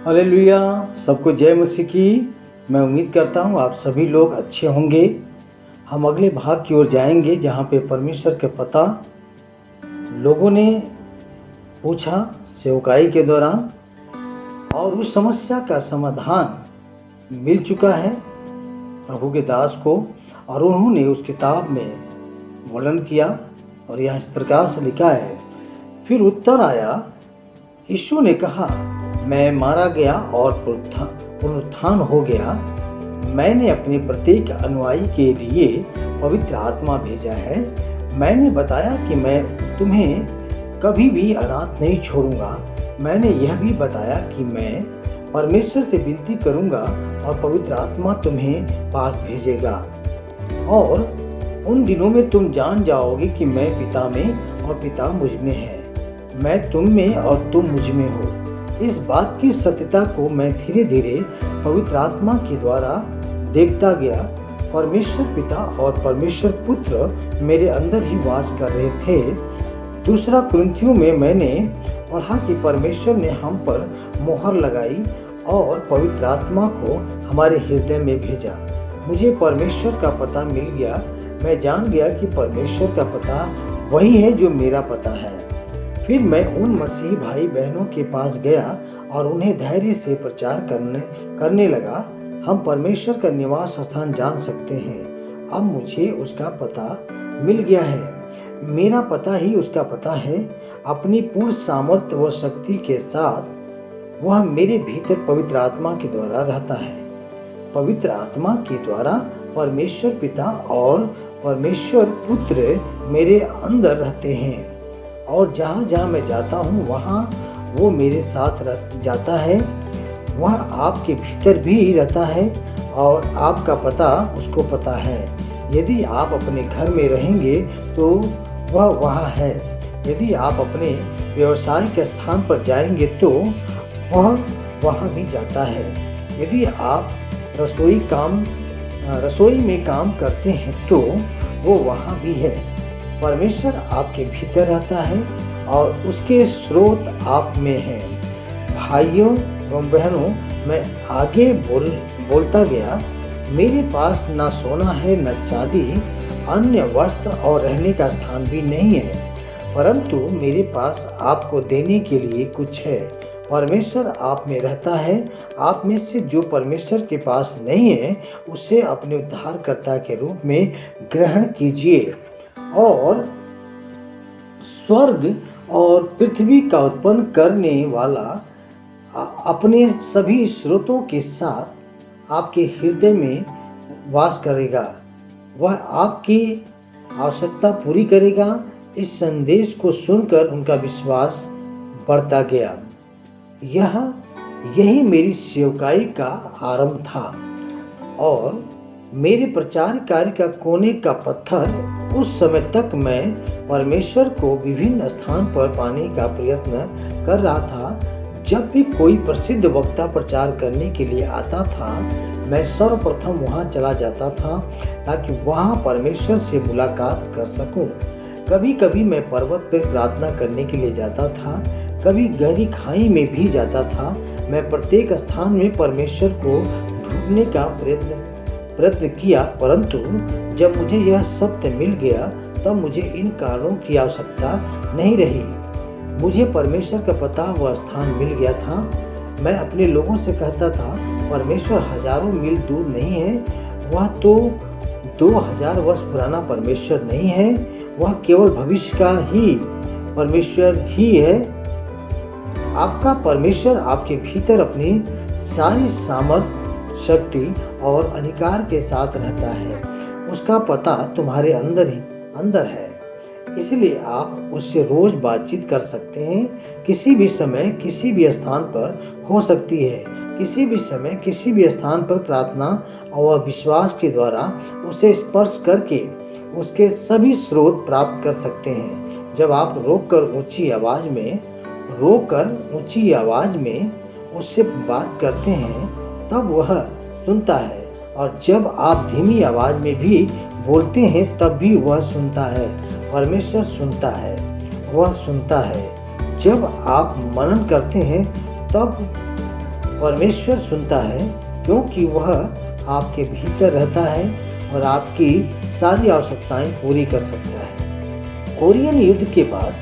Hallelujah. सबको जय मसीह की। मैं उम्मीद करता हूँ आप सभी लोग अच्छे होंगे। हम अगले भाग की ओर जाएंगे जहाँ पे परमेश्वर के पता लोगों ने पूछा सेवकाई के दौरान, और उस समस्या का समाधान मिल चुका है प्रभु के दास को, और उन्होंने उस किताब में वर्णन किया और यहाँ इस प्रकार से लिखा है। फिर उत्तर आया, यीशु ने कहा, मैं मारा गया और पुनरुत्थान हो गया। मैंने अपने प्रत्येक अनुयायी के लिए पवित्र आत्मा भेजा है। मैंने बताया कि मैं तुम्हें कभी भी अनाथ नहीं छोड़ूंगा। मैंने यह भी बताया कि मैं परमेश्वर से विनती करूंगा और पवित्र आत्मा तुम्हें पास भेजेगा, और उन दिनों में तुम जान जाओगे कि मैं पिता में और पिता मुझ में है, मैं तुम में और तुम मुझ में हो। इस बात की सत्यता को मैं धीरे धीरे पवित्र आत्मा के द्वारा देखता गया। परमेश्वर पिता और परमेश्वर पुत्र मेरे अंदर ही वास कर रहे थे। दूसरा कुरिन्थियों में मैंने पढ़ा कि परमेश्वर ने हम पर मोहर लगाई और पवित्र आत्मा को हमारे हृदय में भेजा। मुझे परमेश्वर का पता मिल गया। मैं जान गया कि परमेश्वर का पता वही है जो मेरा पता है। फिर मैं उन मसीही भाई बहनों के पास गया और उन्हें धैर्य से प्रचार करने लगा। हम परमेश्वर का निवास स्थान जान सकते हैं। अब मुझे उसका पता मिल गया है। मेरा पता ही उसका पता है। अपनी पूर्ण सामर्थ्य व शक्ति के साथ वह मेरे भीतर पवित्र आत्मा के द्वारा रहता है। पवित्र आत्मा के द्वारा परमेश्वर पिता और परमेश्वर पुत्र मेरे अंदर रहते हैं, और जहाँ जहाँ मैं जाता हूँ वहाँ वो मेरे साथ जाता है। वह आपके भीतर भी रहता है और आपका पता उसको पता है। यदि आप अपने घर में रहेंगे तो वह वहाँ है। यदि आप अपने व्यवसाय के स्थान पर जाएंगे तो वह वहाँ भी जाता है। यदि आप रसोई में काम करते हैं तो वो वहाँ भी है। परमेश्वर आपके भीतर रहता है और उसके स्रोत आप में हैं। भाइयों एवं बहनों, मैं आगे बोलता गया। मेरे पास न सोना है, न चांदी, अन्य वस्त्र और रहने का स्थान भी नहीं है, परंतु मेरे पास आपको देने के लिए कुछ है। परमेश्वर आप में रहता है। आप में से जो परमेश्वर के पास नहीं है उसे अपने उद्धारकर्ता के रूप में ग्रहण कीजिए, और स्वर्ग और पृथ्वी का उत्पन्न करने वाला अपने सभी स्रोतों के साथ आपके हृदय में वास करेगा। वह आपकी आवश्यकता पूरी करेगा। इस संदेश को सुनकर उनका विश्वास बढ़ता गया। यही मेरी सेवकाई का आरंभ था, और मेरे प्रचार कार्य का कोने का पत्थर उस समय तक मैं परमेश्वर को विभिन्न स्थान पर पाने का प्रयत्न कर रहा था। जब भी कोई प्रसिद्ध वक्ता प्रचार करने के लिए आता था, मैं सर्वप्रथम वहां चला जाता था ताकि वहां परमेश्वर से मुलाकात कर सकूं। कभी कभी मैं पर्वत पर प्रार्थना करने के लिए जाता था, कभी गहरी खाई में भी जाता था। मैं प्रत्येक स्थान में परमेश्वर को ढूंढने का प्रयत्न किया, परंतु जब मुझे यह सत्य मिल गया तब मुझे इन कारणों की आवश्यकता नहीं रही। मुझे परमेश्वर का पता व स्थान मिल गया था। मैं अपने लोगों से कहता था, परमेश्वर हजारों मील दूर नहीं है। वह तो 2000 वर्ष पुराना परमेश्वर नहीं है। वह केवल भविष्य का ही परमेश्वर ही है। आपका परमेश्वर आपके भीतर अपनी सारी सामर्थ्य, शक्ति और अधिकार के साथ रहता है। उसका पता तुम्हारे अंदर है, इसलिए आप उससे रोज बातचीत कर सकते हैं। किसी भी समय किसी भी स्थान पर हो सकती है। किसी भी समय किसी भी स्थान पर प्रार्थना और विश्वास के द्वारा उसे स्पर्श करके उसके सभी स्रोत प्राप्त कर सकते हैं। जब आप रोककर ऊंची आवाज में उससे बात करते हैं तब वह सुनता है, और जब आप धीमी आवाज में भी बोलते हैं तब भी वह सुनता है। परमेश्वर सुनता है, वह सुनता है। जब आप मनन करते हैं तब परमेश्वर सुनता है क्योंकि वह आपके भीतर रहता है और आपकी सारी आवश्यकताएं पूरी कर सकता है। कोरियन युद्ध के बाद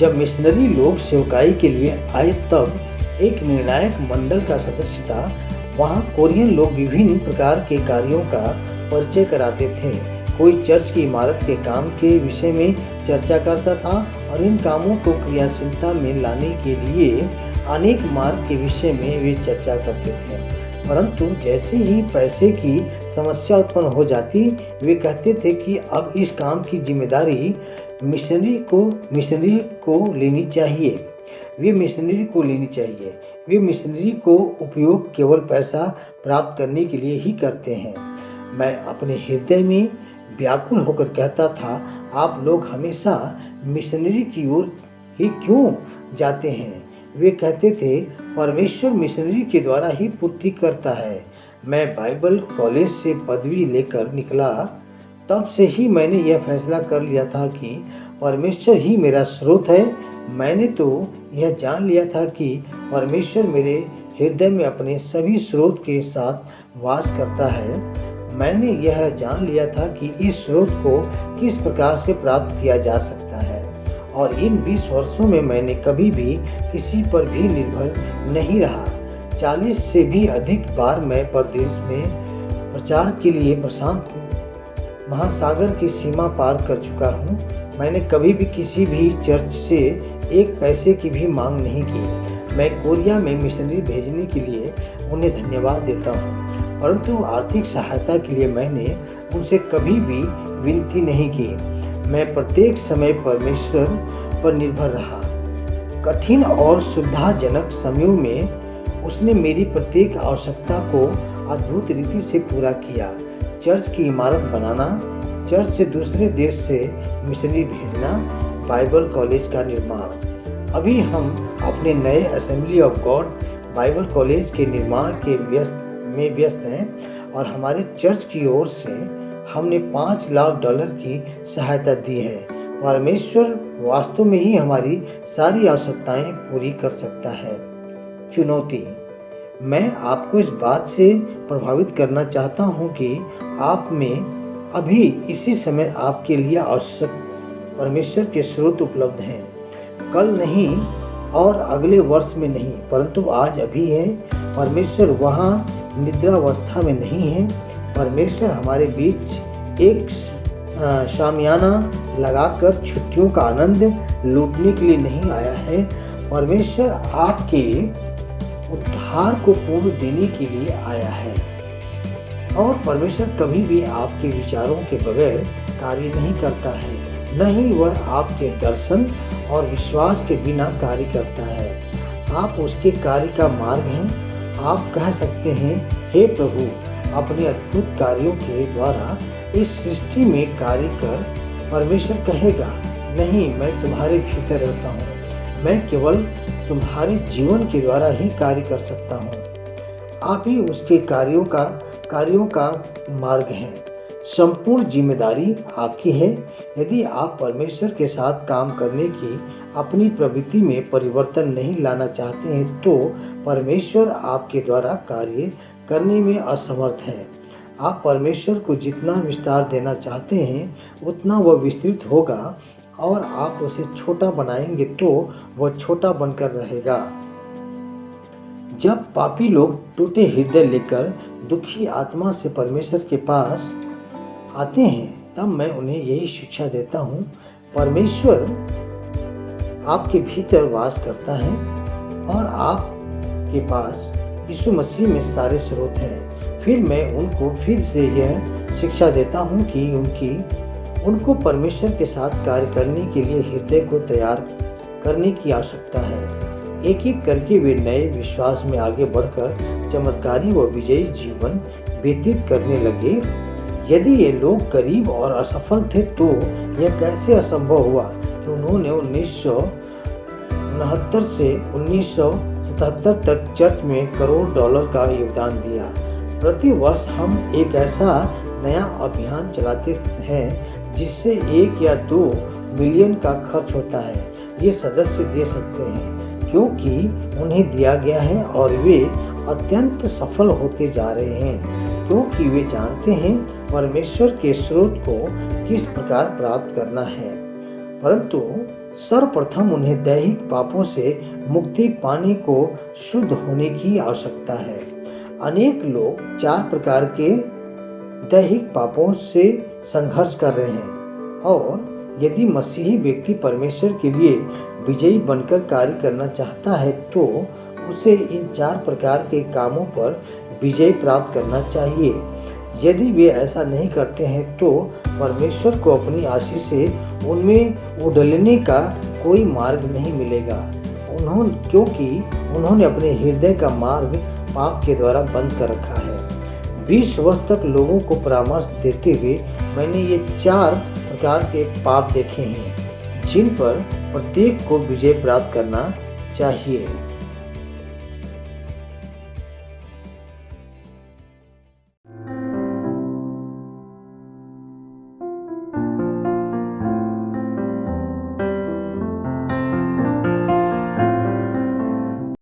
जब मिशनरी लोग सेवकाई के लिए आए तब एक निर्णायक मंडल का सदस्य था। वहाँ कोरियन लोग विभिन्न प्रकार के कार्यों का परिचय कराते थे। कोई चर्च की इमारत के काम के विषय में चर्चा करता था और इन कामों को क्रियाशीलता में लाने के लिए अनेक मार्ग के विषय में वे चर्चा करते थे। परंतु जैसे ही पैसे की समस्या उत्पन्न हो जाती, वे कहते थे कि अब इस काम की जिम्मेदारी मिशनरी को लेनी चाहिए। वे मिशनरी को उपयोग केवल पैसा प्राप्त करने के लिए ही करते हैं। मैं अपने हृदय में व्याकुल होकर कहता था, आप लोग हमेशा मिशनरी की ओर ही क्यों जाते हैं? वे कहते थे, परमेश्वर मिशनरी के द्वारा ही पूर्ति करता है। मैं बाइबल कॉलेज से पदवी लेकर निकला, तब से ही मैंने यह फैसला कर लिया था कि परमेश्वर ही मेरा स्रोत है। मैंने तो यह जान लिया था कि परमेश्वर मेरे हृदय में अपने सभी स्रोत के साथ वास करता है। मैंने यह जान लिया था कि इस स्रोत को किस प्रकार से प्राप्त किया जा सकता है, और इन 20 वर्षों में मैंने कभी भी किसी पर भी निर्भर नहीं रहा। 40 से भी अधिक बार मैं परदेश में प्रचार के लिए प्रशांत महासागर की सीमा पार कर चुका हूँ। मैंने कभी भी किसी भी चर्च से एक पैसे की भी मांग नहीं की। मैं कोरिया में मिशनरी भेजने के लिए उन्हें धन्यवाद देता हूँ, परंतु आर्थिक सहायता के लिए मैंने उनसे कभी भी विनती नहीं की। मैं प्रत्येक समय परमेश्वर पर निर्भर रहा। कठिन और सुविधाजनक समयों में उसने मेरी प्रत्येक आवश्यकता को अद्भुत रीति से पूरा किया। चर्च की इमारत बनाना, चर्च से दूसरे देश से मिशनरी भेजना, बाइबल कॉलेज का निर्माण। अभी हम अपने नए assembly of God Bible college के निर्माण में व्यस्त हैं और हमारे चर्च की ओर से हमने $5 लाख की सहायता दी है। परमेश्वर वास्तव में ही हमारी सारी आवश्यकताएं पूरी कर सकता है। चुनौती। मैं आपको इस बात से प्रभावित करना चाहता हूं कि आप में अभी इसी समय आपके लिए आवश्यक परमेश्वर के स्रोत उपलब्ध हैं। कल नहीं और अगले वर्ष में नहीं, परंतु आज अभी है। परमेश्वर वहाँ निद्रावस्था में नहीं है। परमेश्वर हमारे बीच एक शामियाना लगाकर छुट्टियों का आनंद लूटने के लिए नहीं आया है। परमेश्वर आपके उद्धार को पूर्ण देने के लिए आया है, और परमेश्वर कभी भी आपके विचारों के बगैर कार्य नहीं करता है, न ही वह आपके दर्शन और विश्वास के बिना कार्य करता है। आप उसके कार्य का मार्ग हैं। आप कह सकते हैं, हे प्रभु, अपने अद्भुत कार्यों के द्वारा इस सृष्टि में कार्य कर। परमेश्वर कहेगा, नहीं, मैं तुम्हारे भीतर रहता हूँ। मैं केवल तुम्हारे जीवन के द्वारा ही कार्य कर सकता हूँ। आप ही उसके कार्यों का मार्ग हैं। संपूर्ण जिम्मेदारी आपकी है। यदि आप परमेश्वर के साथ काम करने की अपनी प्रवृत्ति में परिवर्तन नहीं लाना चाहते हैं, तो परमेश्वर आपके द्वारा कार्य करने में असमर्थ है। आप परमेश्वर को जितना विस्तार देना चाहते हैं, उतना वह विस्तृत होगा, और आप उसे छोटा बनाएंगे तो वह छोटा बनकर रहेगा। जब पापी लोग टूटे हृदय लेकर दुखी आत्मा से परमेश्वर के पास आते हैं, तब मैं उन्हें यही शिक्षा देता हूँ, परमेश्वर आपके भीतर वास करता है और आपके पास यीशु मसीह में सारे स्रोत हैं। फिर मैं उनको फिर से यह शिक्षा देता हूँ कि उनको परमेश्वर के साथ कार्य करने के लिए हृदय को तैयार करने की आवश्यकता है। एक एक करके वे नए विश्वास में आगे बढ़कर चमत्कारी व विजयी जीवन व्यतीत करने लगे। यदि ये लोग गरीब और असफल थे, तो यह कैसे असंभव हुआ कि उन्होंने 1969 से 1977 तक चर्च में $1 करोड़ का योगदान दिया। प्रति वर्ष हम एक ऐसा नया अभियान चलाते हैं जिससे 1 या 2 मिलियन का खर्च होता है। ये सदस्य दे सकते हैं क्योंकि उन्हें दिया गया है, और वे अत्यंत सफल होते जा रहे हैं, क्योंकि वे जानते हैं परमेश्वर के स्रोत को किस प्रकार प्राप्त करना है। परंतु सर्वप्रथम उन्हें दैहिक पापों से मुक्ति पाने को शुद्ध होने की आवश्यकता है। अनेक लोग 4 प्रकार के दैहिक पापों से संघर्ष कर रहे हैं, और यदि मसीही व्यक्ति परमेश्वर के लिए विजयी बनकर कार्य करना चाहता है तो उसे इन 4 प्रकार के कामों पर विजय प्राप्त करना चाहिए। यदि वे ऐसा नहीं करते हैं तो परमेश्वर को अपनी आशीष से उनमें उड़ने का कोई मार्ग नहीं मिलेगा, क्योंकि उन्होंने अपने हृदय का मार्ग पाप के द्वारा बंद कर रखा है। 20 वर्ष तक लोगों को परामर्श देते हुए मैंने ये 4 प्रकार के पाप देखे हैं, जिन पर प्रत्येक को विजय प्राप्त करना चाहिए।